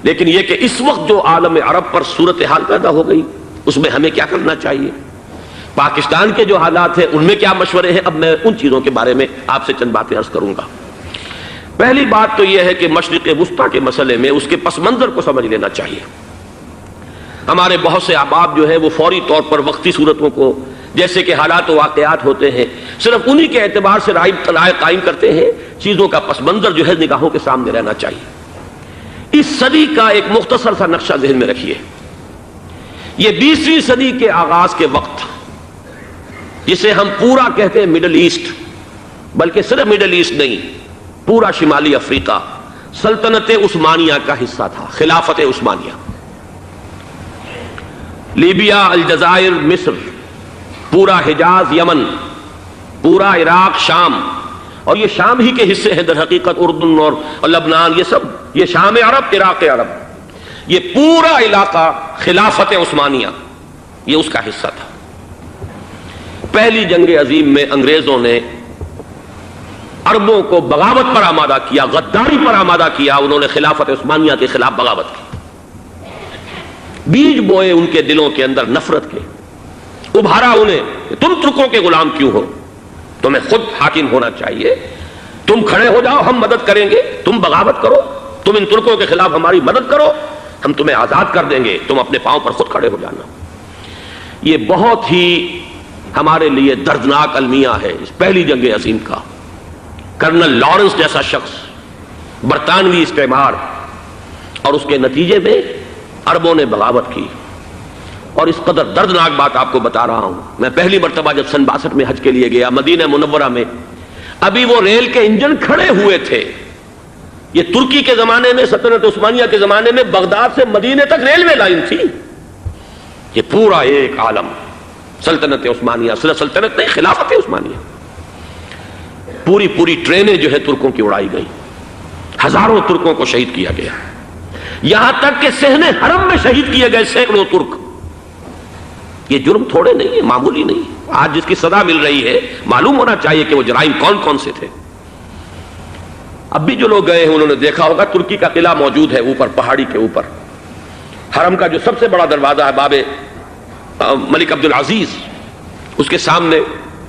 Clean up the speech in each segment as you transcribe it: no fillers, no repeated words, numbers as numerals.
لیکن یہ کہ اس وقت جو عالم عرب پر صورتحال پیدا ہو گئی اس میں ہمیں کیا کرنا چاہیے، پاکستان کے جو حالات ہیں ان میں کیا مشورے ہیں، اب میں ان چیزوں کے بارے میں آپ سے چند باتیں عرض کروں گا۔ پہلی بات تو یہ ہے کہ مشرق وسطیٰ کے مسئلے میں اس کے پس منظر کو سمجھ لینا چاہیے۔ ہمارے بہت سے احباب جو ہیں وہ فوری طور پر وقتی صورتوں کو، جیسے کہ حالات و واقعات ہوتے ہیں، صرف انہی کے اعتبار سے رائے قائم کرتے ہیں، چیزوں کا پس منظر جو ہے نگاہوں کے سامنے رہنا چاہیے۔ اس صدی کا ایک مختصر سا نقشہ ذہن میں رکھیے۔ یہ 20ویں صدی کے آغاز کے وقت، جسے ہم پورا کہتے ہیں مڈل ایسٹ، بلکہ صرف مڈل ایسٹ نہیں، پورا شمالی افریقہ سلطنت عثمانیہ کا حصہ تھا، خلافت عثمانیہ۔ لیبیا، الجزائر، مصر، پورا حجاز، یمن، پورا عراق، شام، اور یہ شام ہی کے حصے ہیں در حقیقت، اردن اور لبنان، یہ سب یہ شام عرب، عراق عرب، یہ پورا علاقہ خلافت عثمانیہ یہ اس کا حصہ تھا۔ پہلی جنگ عظیم میں انگریزوں نے عربوں کو بغاوت پر آمادہ کیا، غداری پر آمادہ کیا، انہوں نے خلافت عثمانیہ کے خلاف بغاوت کی، بیج بوئے ان کے دلوں کے اندر نفرت کے، ابھارا انہیں کہ تم ترکوں کے غلام کیوں ہو، تمہیں خود حاکم ہونا چاہیے، تم کھڑے ہو جاؤ، ہم مدد کریں گے، تم بغاوت کرو، تم ان ترکوں کے خلاف ہماری مدد کرو، ہم تمہیں آزاد کر دیں گے، تم اپنے پاؤں پر خود کھڑے ہو جانا۔ یہ بہت ہی ہمارے لیے دردناک المیہ ہے اس پہلی جنگ عظیم کا۔ کرنل لارنس جیسا شخص، برطانوی استعمار، اور اس کے نتیجے میں عربوں نے بغاوت کی۔ اور اس قدر دردناک بات آپ کو بتا رہا ہوں، میں پہلی مرتبہ جب سن 62 میں حج کے لیے گیا مدینہ منورہ میں، ابھی وہ ریل کے انجن کھڑے ہوئے تھے۔ یہ ترکی کے زمانے میں، سلطنت عثمانیہ کے زمانے میں بغداد سے مدینے تک ریلوے لائن تھی۔ یہ پورا ایک عالم سلطنت عثمانیہ، صرف سلطنت نہیں، خلافت عثمانیہ، پوری ٹرینیں جو ہے ترکوں کی اڑائی گئی، ہزاروں ترکوں کو شہید کیا گیا، یہاں تک کہ صحن حرم میں شہید کیے گئے سینکڑوں ترک۔ یہ جرم تھوڑے نہیں ہے، معمولی نہیں۔ آج جس کی سزا مل رہی ہے، معلوم ہونا چاہیے کہ وہ جرائم کون کون سے تھے۔ اب بھی جو لوگ گئے ہیں انہوں نے دیکھا ہوگا ترکی کا قلعہ موجود ہے اوپر پہاڑی کے اوپر، حرم کا جو سب سے بڑا دروازہ ہے باب ملک عبدالعزیز، اس کے سامنے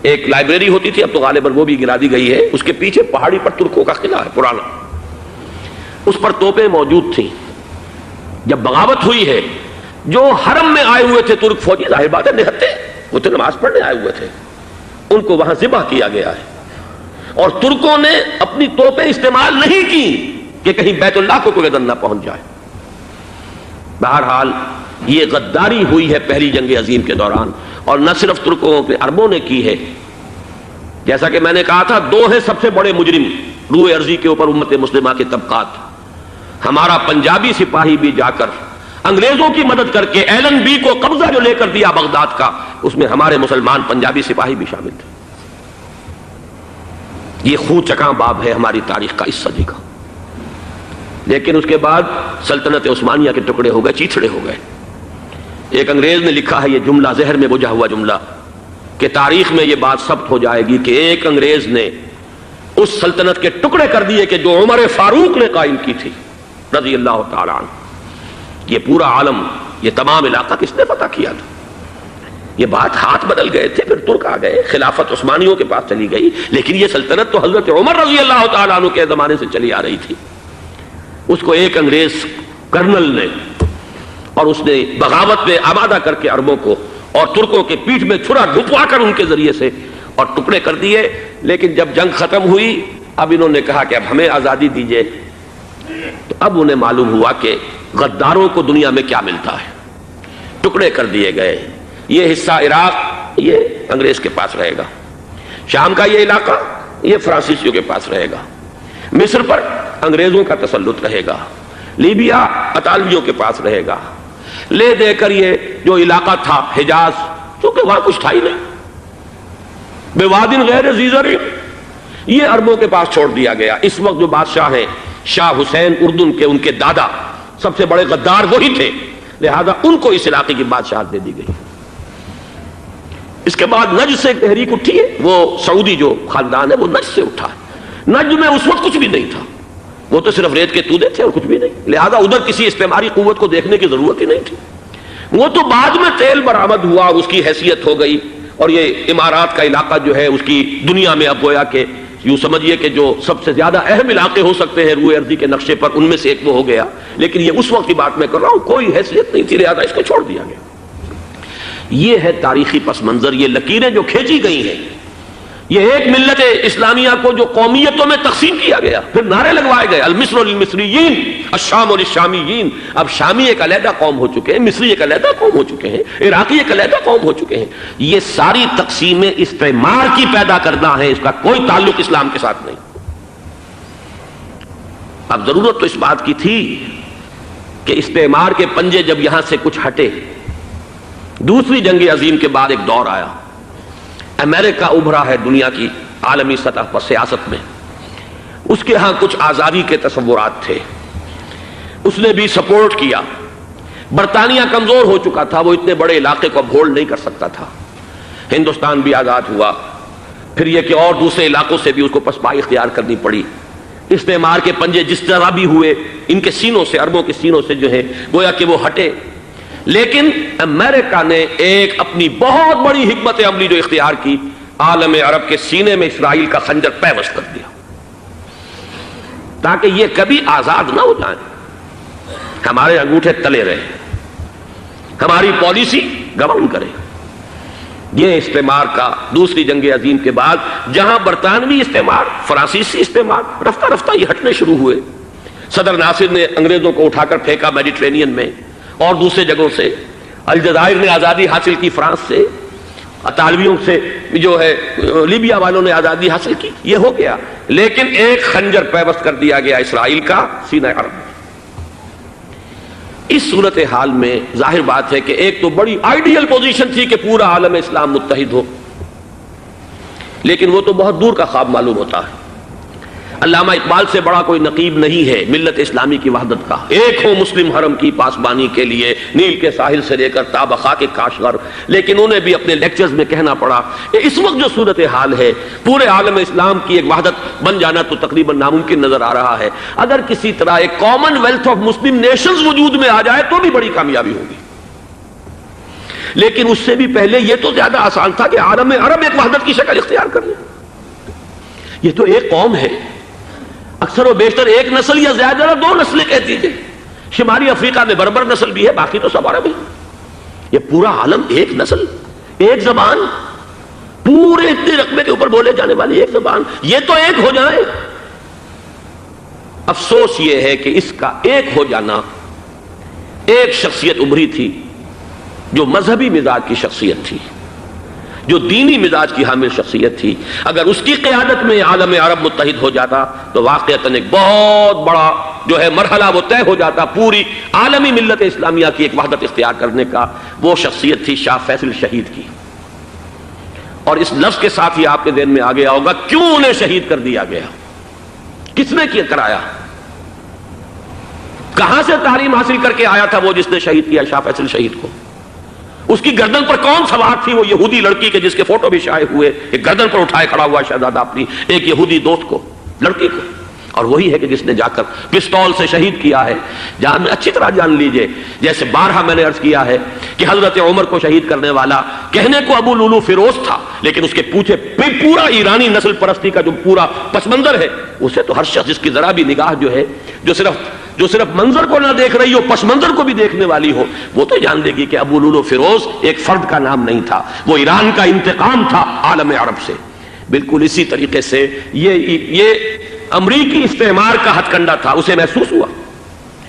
ایک لائبریری ہوتی تھی، اب تو غالباً وہ بھی گرا دی گئی ہے، اس کے پیچھے پہاڑی پر ترکوں کا قلعہ ہے پرانا، اس پر توپیں موجود تھیں۔ جب بغاوت ہوئی ہے، جو حرم میں آئے ہوئے تھے ترک فوجی، ظاہر بات ہے نہتے، وہ تو نماز پڑھنے آئے ہوئے تھے، ان کو وہاں ذبح کیا گیا ہے، اور ترکوں نے اپنی توپیں استعمال نہیں کی کہ کہیں بیت اللہ کو کوئی اذن نہ پہنچ جائے۔ بہرحال یہ غداری ہوئی ہے پہلی جنگ عظیم کے دوران، اور نہ صرف ترکوں پہ عربوں نے کی ہے۔ جیسا کہ میں نے کہا تھا، دو ہیں سب سے بڑے مجرم روئے ارضی کے اوپر امت مسلمہ کے طبقات۔ ہمارا پنجابی سپاہی بھی جا کر انگریزوں کی مدد کر کے ایلن بی کو قبضہ جو لے کر دیا بغداد کا، اس میں ہمارے مسلمان پنجابی سپاہی بھی شامل تھے۔ یہ خون چکاں باب ہے ہماری تاریخ کا اس صدی کا۔ لیکن اس کے بعد سلطنت عثمانیہ کے ٹکڑے ہو گئے، چیتھڑے ہو گئے۔ ایک انگریز نے لکھا ہے یہ جملہ، زہر میں بجھا ہوا جملہ، کہ تاریخ میں یہ بات ثبت ہو جائے گی کہ ایک انگریز نے اس سلطنت کے ٹکڑے کر دیے کہ جو عمر فاروق نے قائم کی تھی رضی اللہ تعالی عنہ۔ یہ پورا عالم، یہ تمام علاقہ کس نے فتح کیا تھا؟ یہ بات ہاتھ بدل گئے تھے، پھر ترک آ گئے، خلافت عثمانیوں کے پاس چلی گئی، لیکن یہ سلطنت تو حضرت عمر رضی اللہ تعالی عنہ کے زمانے سے چلی آ رہی تھی۔ اس کو ایک انگریز کرنل نے، اور اس نے بغاوت میں آمادہ کر کے عربوں کو اور ترکوں کے پیٹھ میں چھرا ڈھپوا کر ان کے ذریعے سے اور ٹکڑے کر دیے۔ لیکن جب جنگ ختم ہوئی، اب انہوں نے کہا کہ اب ہمیں آزادی دیجیے، تو اب انہیں معلوم ہوا کہ غداروں کو دنیا میں کیا ملتا ہے، ٹکڑے کر دیے گئے۔ یہ حصہ عراق یہ انگریز کے پاس رہے گا، شام کا یہ علاقہ یہ فرانسیسیوں کے پاس رہے گا، مصر پر انگریزوں کا تسلط رہے گا، لیبیا اطالویوں کے پاس رہے گا، لے دے کر یہ جو علاقہ تھا حجاز، چونکہ وہاں کچھ تھا ہی نہیں، بوادن غیر ذی زرع، یہ عربوں کے پاس چھوڑ دیا گیا۔ اس وقت جو بادشاہ ہیں شاہ حسین اردن کے، ان کے دادا سب سے بڑے غدار وہی تھے، لہذا ان کو اس علاقے کی بادشاہت دے دی گئی۔ اس کے بعد نجد سے ایک تحریک اٹھی ہے، وہ سعودی جو خاندان ہے وہ نجد سے اٹھا ہے۔ نجد میں اس وقت کچھ بھی نہیں تھا، وہ تو صرف ریت کے تودے تھے اور کچھ بھی نہیں، لہذا ادھر کسی استعماری قوت کو دیکھنے کی ضرورت ہی نہیں تھی۔ وہ تو بعد میں تیل برآمد ہوا اور اس کی حیثیت ہو گئی، اور یہ امارات کا علاقہ جو ہے اس کی دنیا میں اب گویا کہ یوں سمجھیے کہ جو سب سے زیادہ اہم علاقے ہو سکتے ہیں روئے ارضی کے نقشے پر، ان میں سے ایک وہ ہو گیا، لیکن یہ اس وقت کی بات میں کر رہا ہوں، کوئی حیثیت نہیں تھی، لہذا اس کو چھوڑ دیا گیا۔ یہ ہے تاریخی پس منظر، یہ لکیریں جو کھینچی گئی ہیں، یہ ایک ملت اسلامیہ کو جو قومیتوں میں تقسیم کیا گیا، پھر نعرے لگوائے گئے المصر للمصریین الشام للشامیین، اب شامی ایک علیحدہ قوم ہو چکے ہیں، مصری ایک علیحدہ قوم ہو چکے ہیں، عراقی ایک علیحدہ قوم ہو چکے ہیں۔ یہ ساری تقسیمیں استعمار کی پیدا کرنا ہے، اس کا کوئی تعلق اسلام کے ساتھ نہیں۔ اب ضرورت تو اس بات کی تھی کہ استعمار کے پنجے جب یہاں سے کچھ ہٹے، دوسری جنگ عظیم کے بعد ایک دور آیا، امریکہ ابھرا ہے دنیا کی عالمی سطح پر سیاست میں، اس کے ہاں کچھ آزادی کے تصورات تھے، اس نے بھی سپورٹ کیا۔ برطانیہ کمزور ہو چکا تھا، وہ اتنے بڑے علاقے کو اب ہولڈ نہیں کر سکتا تھا۔ ہندوستان بھی آزاد ہوا، پھر یہ کہ اور دوسرے علاقوں سے بھی اس کو پسپائی اختیار کرنی پڑی۔ استعمار کے پنجے جس طرح بھی ہوئے، ان کے سینوں سے، عربوں کے سینوں سے جو ہے گویا کہ وہ ہٹے، لیکن امریکہ نے ایک اپنی بہت بڑی حکمت عملی جو اختیار کی، عالم عرب کے سینے میں اسرائیل کا خنجر پیوست کر دیا، تاکہ یہ کبھی آزاد نہ ہو جائیں، ہمارے انگوٹھے تلے رہے، ہماری پالیسی گورن کرے۔ یہ استعمار کا دوسری جنگ عظیم کے بعد جہاں برطانوی استعمار، فرانسیسی استعمار رفتہ رفتہ یہ ہٹنے شروع ہوئے، صدر ناصر نے انگریزوں کو اٹھا کر پھینکا میڈیٹرینین میں اور دوسرے جگہوں سے، الجزائر نے آزادی حاصل کی فرانس سے، اطالویوں سے جو ہے لیبیا والوں نے آزادی حاصل کی، یہ ہو گیا، لیکن ایک خنجر پیوست کر دیا گیا اسرائیل کا سینہ عرب میں۔ اس صورتحال میں ظاہر بات ہے کہ ایک تو بڑی آئیڈیل پوزیشن تھی کہ پورا عالم اسلام متحد ہو، لیکن وہ تو بہت دور کا خواب معلوم ہوتا ہے۔ علامہ اقبال سے بڑا کوئی نقیب نہیں ہے ملت اسلامی کی وحدت کا، ایک ہو مسلم حرم کی پاسبانی کے لیے نیل کے ساحل سے لے کر تاب خاک کاشغر، لیکن انہیں بھی اپنے لیکچرز میں کہنا پڑا کہ اس وقت جو صورتحال ہے پورے عالم اسلام کی ایک وحدت بن جانا تو تقریباً ناممکن نظر آ رہا ہے، اگر کسی طرح ایک common wealth of Muslim nations وجود میں آ جائے تو بھی بڑی کامیابی ہوگی، لیکن اس سے بھی پہلے یہ تو زیادہ آسان تھا کہ عالم عرب ایک وحدت کی شکل اختیار کر لے۔ یہ تو ایک قوم ہے، اکثر و بیشتر ایک نسل یا زیادہ دو نسلیں کہتی ہیں، شمالی افریقہ میں بربر نسل بھی ہے، باقی تو سب عرب ہیں۔ یہ پورا عالم ایک نسل، ایک زبان، پورے اتنے رقبے کے اوپر بولے جانے والی ایک زبان، یہ تو ایک ہو جائے۔ افسوس یہ ہے کہ اس کا ایک ہو جانا، ایک شخصیت ابھری تھی جو مذہبی مزاج کی شخصیت تھی، جو دینی مزاج کی حامل شخصیت تھی، اگر اس کی قیادت میں عالم عرب متحد ہو جاتا تو واقعتاً ایک بہت بڑا جو ہے مرحلہ وہ طے ہو جاتا پوری عالمی ملت اسلامیہ کی ایک وحدت اختیار کرنے کا۔ وہ شخصیت تھی شاہ فیصل شہید کی، اور اس لفظ کے ساتھ ہی آپ کے ذہن میں آ گیا ہوگا کیوں انہیں شہید کر دیا گیا، کس نے کیا کرایا، کہاں سے تعلیم حاصل کر کے آیا تھا وہ جس نے شہید کیا شاہ فیصل شہید کو، اس کی گردن پر کون سوار تھی، وہ یہودی لڑکی کے جس کے فوٹو بھی شائع ہوئے، ایک گردن پر اٹھائے کھڑا ہوا شہزادہ اپنی ایک یہودی دوست کو، لڑکی کو، اور وہی ہے کہ جس نے جا کر پستول سے شہید کیا ہے۔ جہاں میں اچھی طرح جان لیجئے، جیسے بارہا میں نے عرض کیا ہے کہ حضرت عمر کو شہید کرنے والا کہنے کو ابو لولو فیروز تھا، لیکن اس کے پیچھے پورا ایرانی نسل پرستی کا جو پورا پس منظر ہے، اسے تو ہر شخص جس کی ذرا بھی نگاہ جو ہے جو صرف منظر کو نہ دیکھ رہی ہو، پس منظر کو بھی دیکھنے والی ہو، وہ تو جان لے گی کہ ابو لولو فیروز ایک فرد کا نام نہیں تھا، وہ ایران کا انتقام تھا عالم عرب سے۔ بالکل اسی طریقے سے یہ امریکی استعمار کا ہتھ کنڈا تھا، اسے محسوس ہوا۔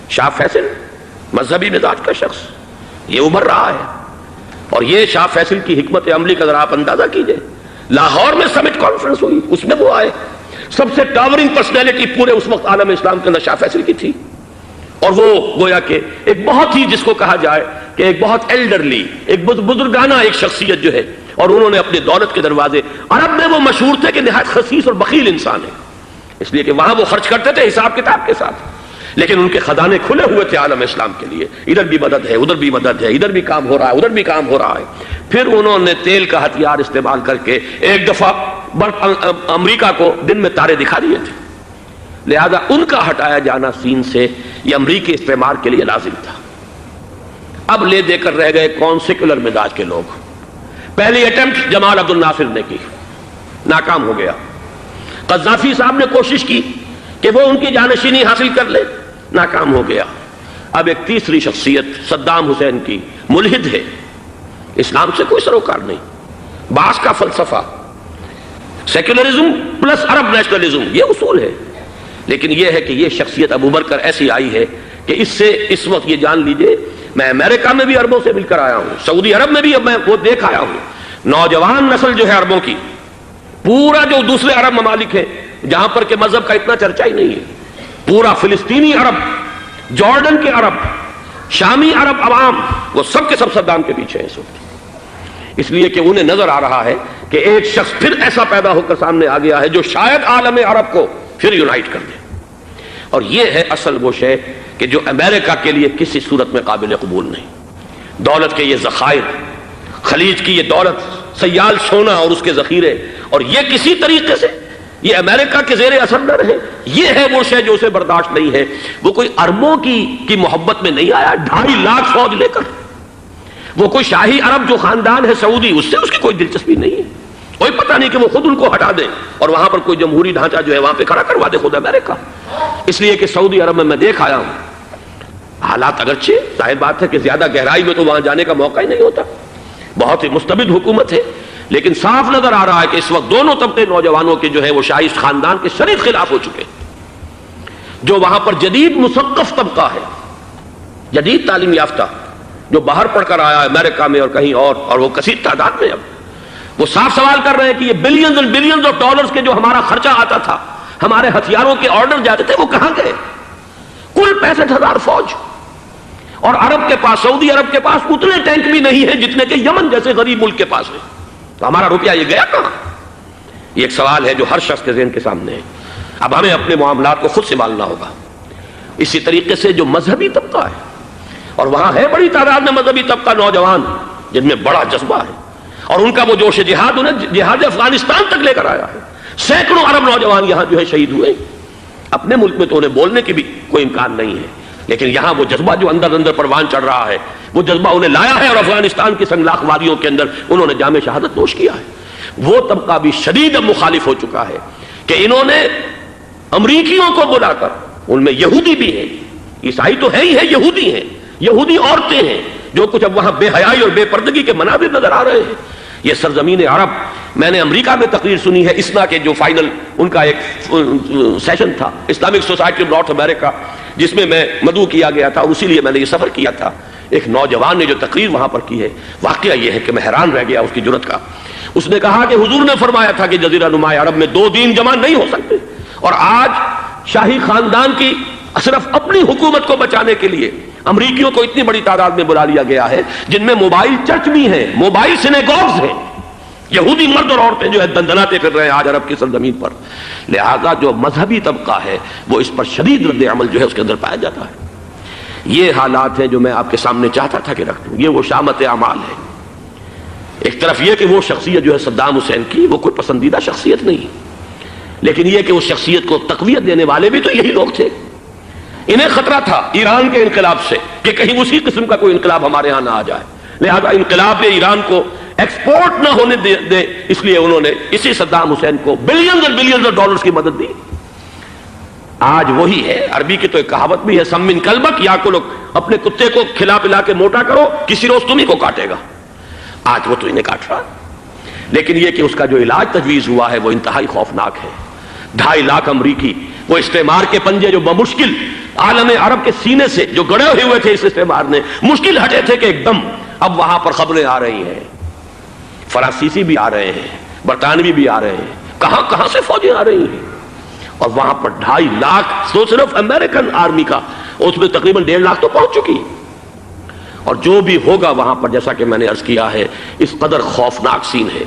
شاہ فیصل مذہبی مزاج کا شخص، یہ ابھر رہا ہے، اور یہ شاہ فیصل کی حکمت عملی کا ذرا آپ اندازہ کیجئے۔ لاہور میں سمٹ کانفرنس ہوئی، اس میں وہ آئے، سب سے ٹاورنگ پرسنالٹی پورے اس وقت عالم اسلام کے اندر شاہ فیصل کی تھی، اور وہ گویا کہ ایک بہت ہی جس کو کہا جائے کہ ایک بہت ایلڈرلی، ایک بزرگانہ ایک شخصیت جو ہے، اور انہوں نے اپنے دولت کے دروازے، عرب میں وہ مشہور تھے کہ نہایت خسیس اور بخیل انسان ہے، اس لیے کہ وہاں وہ خرچ کرتے تھے حساب کتاب کے ساتھ، لیکن ان کے خزانے کھلے ہوئے تھے عالم اسلام کے لیے، ادھر بھی مدد ہے، ادھر بھی مدد ہے، ادھر بھی کام ہو رہا ہے، ادھر بھی کام ہو رہا ہے۔ پھر انہوں نے تیل کا ہتھیار استعمال کر کے ایک دفعہ امریکہ کو دن میں تارے دکھا دیے تھے، لہذا ان کا ہٹایا جانا سین سے یہ امریکی استعمار کے لیے لازم تھا۔ اب لے دے کر رہ گئے کون؟ سیکولر مزاج کے لوگ۔ پہلی اٹمپٹ جمال عبد الناصر نے کی، ناکام ہو گیا۔ قذافی صاحب نے کوشش کی کہ وہ ان کی جانشینی حاصل کر لے، ناکام ہو گیا۔ اب ایک تیسری شخصیت صدام حسین کی، ملحد ہے، اسلام سے کوئی سروکار نہیں، باس کا فلسفہ، سیکولرزم پلس عرب نیشنلزم، یہ اصول ہے۔ لیکن یہ ہے کہ یہ شخصیت ابو بکر ایسی آئی ہے کہ اس سے اس وقت یہ جان لیجئے، میں امریکہ میں بھی عربوں سے مل کر آیا ہوں، سعودی عرب میں بھی اب میں وہ دیکھ آیا ہوں، نوجوان نسل جو ہے عربوں کی، پورا جو دوسرے عرب ممالک ہیں جہاں پر کہ مذہب کا اتنا چرچا ہی نہیں ہے، پورا فلسطینی عرب، جارڈن کے عرب، شامی عرب عوام، وہ سب کے سب صدام کے پیچھے ہیں اس وقت، اس لیے کہ انہیں نظر آ رہا ہے کہ ایک شخص پھر ایسا پیدا ہو کر سامنے آ گیا ہے جو شاید عالم عرب کو پھر یونائٹ کر دے۔ اور یہ ہے اصل وہ شے کہ جو امریکہ کے لیے کسی صورت میں قابل قبول نہیں۔ دولت کے یہ ذخائر، خلیج کی یہ دولت، سیال سونا اور اس کے ذخیرے، اور یہ کسی طریقے سے یہ امریکہ کے زیر اثر نہ رہے، یہ ہے وہ شے جو اسے برداشت نہیں ہے۔ وہ کوئی اربوں کی محبت میں نہیں آیا 2.5 لاکھ فوج لے کر، وہ کوئی شاہی عرب جو خاندان ہے سعودی، اس سے اس کی کوئی دلچسپی نہیں ہے، کوئی پتہ نہیں کہ وہ خود ان کو ہٹا دے اور وہاں پر کوئی جمہوری ڈھانچہ جو ہے وہاں پہ کھڑا کروا دے خود امریکہ۔ اس لیے کہ سعودی عرب میں دیکھ آیا ہوں حالات، اگرچہ ظاہر بات ہے کہ زیادہ گہرائی میں تو وہاں جانے کا موقع ہی نہیں ہوتا، بہت ہی مستبد حکومت ہے، لیکن صاف نظر آ رہا ہے کہ اس وقت دونوں طبقے نوجوانوں کے جو ہے وہ شاہی خاندان کے شدید خلاف ہو چکے ہیں۔ جو وہاں پر جدید مثقف طبقہ ہے، جدید تعلیم یافتہ، جو باہر پڑھ کر آیا ہے امریکہ میں اور کہیں اور وہ کثیر تعداد میں، اب وہ صاف سوال کر رہے ہیں کہ یہ بلینز اور بلینز آف ڈالرز کے جو ہمارا خرچہ آتا تھا، ہمارے ہتھیاروں کے آرڈر جاتے تھے، وہ کہاں گئے؟ کل 65,000 فوج، اور عرب کے پاس، سعودی عرب کے پاس اتنے ٹینک بھی نہیں ہیں جتنے کہ یمن جیسے غریب ملک کے پاس ہے، تو ہمارا روپیہ یہ گیا کہاں؟ یہ ایک سوال ہے جو ہر شخص کے ذہن کے سامنے ہے۔ اب ہمیں اپنے معاملات کو خود سنبھالنا ہوگا۔ اسی طریقے سے جو مذہبی طبقہ ہے، اور وہاں ہے بڑی تعداد میں مذہبی طبقہ نوجوان جن میں بڑا جذبہ ہے، اور ان کا وہ جوش جہاد انہیں جہاد افغانستان تک لے کر آیا ہے۔ سینکڑوں عرب نوجوان یہاں جو ہے شہید ہوئے، اپنے ملک میں تو انہیں بولنے کی بھی کوئی امکان نہیں ہے، لیکن یہاں وہ جذبہ جو اندر اندر پروان چڑھ رہا ہے، وہ جذبہ انہیں لایا ہے، اور افغانستان کی سنگلاخ وادیوں کے اندر انہوں نے جام شہادت نوش کیا ہے۔ وہ طبقہ بھی شدید مخالف ہو چکا ہے کہ انہوں نے امریکیوں کو بلا کر، ان میں یہودی بھی ہیں، عیسائی تو ہے ہی ہے، یہودی ہیں، یہودی عورتیں ہیں، جو کچھ اب وہاں بے حیائی اور بے پردگی کے مناظر نظر آ رہے ہیں۔ یہ سرزمین عرب، میں نے امریکہ میں تقریر سنی ہے، اسنا کے جو فائنل ان کا ایک سیشن تھا، اسلامک سوسائٹی آف نارتھ امریکہ، جس میں میں مدعو کیا گیا تھا، اسی لیے میں نے یہ سفر کیا تھا۔ ایک نوجوان نے جو تقریر وہاں پر کی ہے، واقعہ یہ ہے کہ میں حیران رہ گیا اس کی جرأت کا۔ اس نے کہا کہ حضور نے فرمایا تھا کہ جزیرہ نما عرب میں 2 دین جمع نہیں ہو سکتے، اور آج شاہی خاندان کی صرف اپنی حکومت کو بچانے کے لیے امریکیوں کو اتنی بڑی تعداد میں بلا لیا گیا ہے، جن میں موبائل چرچ بھی ہیں، موبائل سینیگوگز ہیں، یہودی مرد اور عورتیں جو ہے دندناتے پھر رہے ہیں آج عرب کی سرزمین پر۔ لہذا جو مذہبی طبقہ ہے وہ اس پر شدید رد عمل جو ہے اس کے اندر پایا جاتا ہے۔ یہ حالات ہیں جو میں آپ کے سامنے چاہتا تھا کہ رکھ دوں۔ یہ وہ شامت اعمال ہے۔ ایک طرف یہ کہ وہ شخصیت جو ہے صدام حسین کی، وہ کوئی پسندیدہ شخصیت نہیں، لیکن یہ کہ اس شخصیت کو تقویت دینے والے بھی تو یہی لوگ تھے۔ انہیں خطرہ تھا ایران کے انقلاب سے کہ کہیں اسی قسم کا کوئی انقلاب ہمارے ہاں نہ آ جائے، لہذا انقلاب ایران کو ایکسپورٹ نہ ہونے دے، اس لیے انہوں نے اسی صدام حسین کو بلینز اور بلینز آف ڈالرز کی مدد دی۔ آج وہی ہے، عربی کی تو ایک کہاوت بھی ہے، سمن کلبک، یا کو لوگ اپنے کتے کو کھلا پلا کے موٹا کرو، کسی روز تمہیں کو کاٹے گا۔ آج وہ تو انہیں کاٹ رہا، لیکن یہ کہ اس کا جو علاج تجویز ہوا ہے وہ انتہائی خوفناک ہے۔ 2.5 لاکھ امریکی وہ استعمار کے پنجے جو بمشکل عالم عرب کے سینے سے جو گڑے ہوئے تھے اس استعمار نے، مشکل ہٹے تھے کہ ایک دم اب وہاں پر خبریں آ رہی ہیں، فرانسیسی بھی آ رہے ہیں، برطانوی بھی آ رہے ہیں، کہاں کہاں سے فوجیں آ رہی ہیں، اور وہاں پر 2.5 لاکھ تو صرف امریکن آرمی کا، اس میں تقریباً 1.5 لاکھ تو پہنچ چکی، اور جو بھی ہوگا وہاں پر جیسا کہ میں نے عرض کیا ہے اس قدر خوفناک سین ہے۔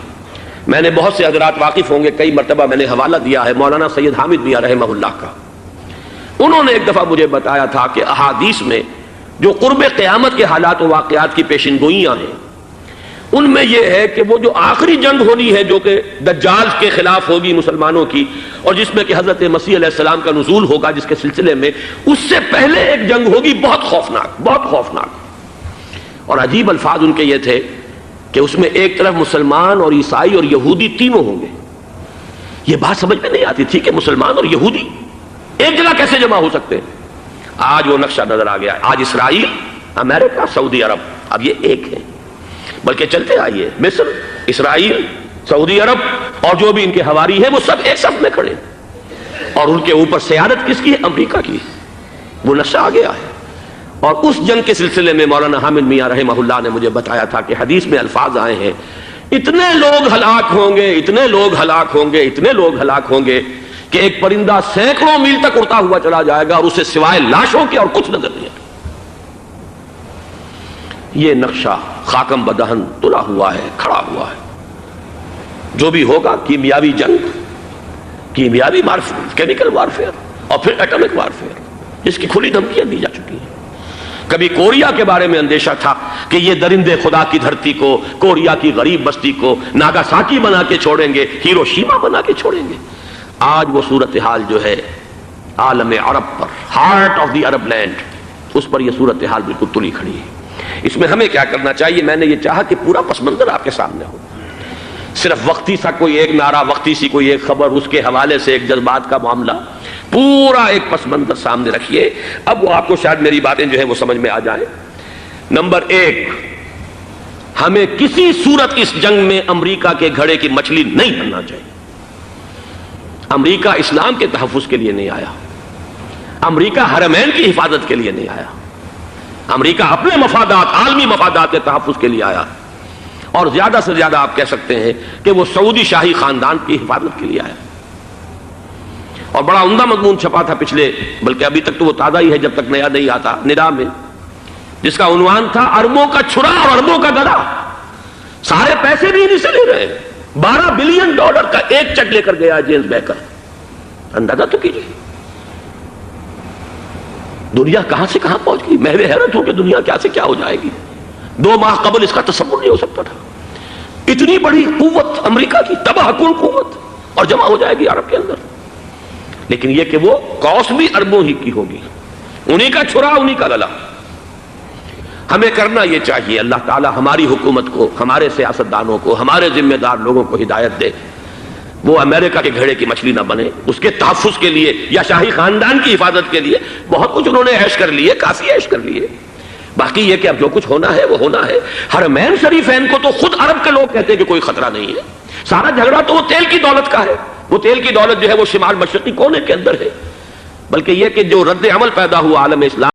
میں نے بہت سے حضرات واقف ہوں گے، کئی مرتبہ میں نے حوالہ دیا ہے مولانا سید حامد میاں رحمہ اللہ کا۔ انہوں نے ایک دفعہ مجھے بتایا تھا کہ احادیث میں جو قرب قیامت کے حالات و واقعات کی پیشن گوئیاں ہیں، ان میں یہ ہے کہ وہ جو آخری جنگ ہونی ہے جو کہ دجال کے خلاف ہوگی مسلمانوں کی، اور جس میں کہ حضرت مسیح علیہ السلام کا نزول ہوگا جس کے سلسلے میں، اس سے پہلے ایک جنگ ہوگی بہت خوفناک، بہت خوفناک۔ اور عجیب الفاظ ان کے یہ تھے کہ اس میں ایک طرف مسلمان اور عیسائی اور یہودی تینوں ہوں گے۔ یہ بات سمجھ میں نہیں آتی تھی کہ مسلمان اور یہودی ایک جگہ کیسے جمع ہو سکتے ہیں۔ آج وہ نقشہ نظر آ گیا ہے۔ آج اسرائیل، امریکہ، سعودی عرب اب یہ ایک ہیں، بلکہ چلتے آئیے مصر، اسرائیل، سعودی عرب اور جو بھی ان کے حواری ہیں وہ سب ایک صف میں کھڑے ہیں، اور ان کے اوپر سیادت کس کی ہے؟ امریکہ کی۔ وہ نقشہ آ گیا ہے۔ اور اس جنگ کے سلسلے میں مولانا حامد میاں رحمہ اللہ نے مجھے بتایا تھا کہ حدیث میں الفاظ آئے ہیں، اتنے لوگ ہلاک ہوں گے، اتنے لوگ ہلاک ہوں گے، اتنے لوگ ہلاک ہوں گے کہ ایک پرندہ سینکڑوں میل تک اڑتا ہوا چلا جائے گا اور اسے سوائے لاشوں کے اور کچھ نظر نہیں آئے۔ یہ نقشہ خاکم بدہن تلا ہوا ہے، کھڑا ہوا ہے۔ جو بھی ہوگا کیمیاوی جنگ، کیمیاوی وارفیئر، کیمیکل وارفیئر، اور پھر ایٹمک وارفیئر، جس کی کھلی دھمکیاں دی جا چکی ہیں۔ کبھی کوریا کے بارے میں اندیشہ تھا کہ یہ درندے خدا کی دھرتی کو، کوریا کی غریب بستی کو ناگاساکی بنا کے چھوڑیں گے، ہیروشیما بنا کے چھوڑیں گے۔ آج وہ صورتحال جو ہے عالم عرب پر، heart of the Arab land, اس پر یہ صورتحال بالکل تلی کھڑی ہے۔ اس میں ہمیں کیا کرنا چاہیے؟ میں نے یہ چاہا کہ پورا پس منظر آپ کے سامنے ہو، صرف وقتی سا کوئی ایک نعرہ، وقتی سی کوئی ایک خبر، اس کے حوالے سے ایک جذبات کا معاملہ، پورا ایک پس منظر سامنے رکھیے۔ اب وہ آپ کو شاید میری باتیں جو ہیں وہ سمجھ میں آ جائیں۔ نمبر ایک، ہمیں کسی صورت اس جنگ میں امریکہ کے گھڑے کی مچھلی نہیں بننا چاہیے۔ امریکہ اسلام کے تحفظ کے لیے نہیں آیا، امریکہ حرمین کی حفاظت کے لیے نہیں آیا، امریکہ اپنے مفادات، عالمی مفادات کے تحفظ کے لیے آیا، اور زیادہ سے زیادہ آپ کہہ سکتے ہیں کہ وہ سعودی شاہی خاندان کی حفاظت کے لیے آیا۔ اور بڑا عمدہ مضمون چھپا تھا پچھلے، بلکہ ابھی تک تو وہ تازہ ہی ہے جب تک نیا نہیں آتا، ندا میں، جس کا عنوان تھا اربوں کا چھرا اور اربوں کا گدا۔ سارے پیسے بھی انہیں سے لے رہے ہیں۔ $12 بلین کا ایک چیک لے کر گیا جیمز بیکر۔ اندازہ تو کیجیے دنیا کہاں سے کہاں پہنچ گئی۔ میں حیرت ہوں کہ دنیا کیا سے کیا ہو جائے گی۔ 2 ماہ قبل اس کا تصور نہیں ہو سکتا تھا۔ اتنی بڑی قوت امریکہ کی، تباہ کن قوت، اور جمع ہو جائے گی عرب کے اندر۔ لیکن یہ کہ وہ کاسٹ بھی اربوں ہی کی ہوگی، انہی کا چھرا، انہی کا گلا۔ ہمیں کرنا یہ چاہیے، اللہ تعالی ہماری حکومت کو، ہمارے سیاستدانوں کو، ہمارے ذمہ دار لوگوں کو ہدایت دے، وہ امریکہ کے گھڑے کی مچھلی نہ بنے۔ اس کے تحفظ کے لیے یا شاہی خاندان کی حفاظت کے لیے بہت کچھ انہوں نے عیش کر لیے، کافی عیش کر لیے۔ باقی یہ کہ اب جو کچھ ہونا ہے وہ ہونا ہے۔ حرمین شریفین کو تو خود عرب کے لوگ کہتے ہیں کہ کوئی خطرہ نہیں ہے۔ سارا جھگڑا تو وہ تیل کی دولت کا ہے۔ وہ تیل کی دولت جو ہے وہ شمال مشرقی کونے کے اندر ہے۔ بلکہ یہ کہ جو رد عمل پیدا ہوا عالم اسلام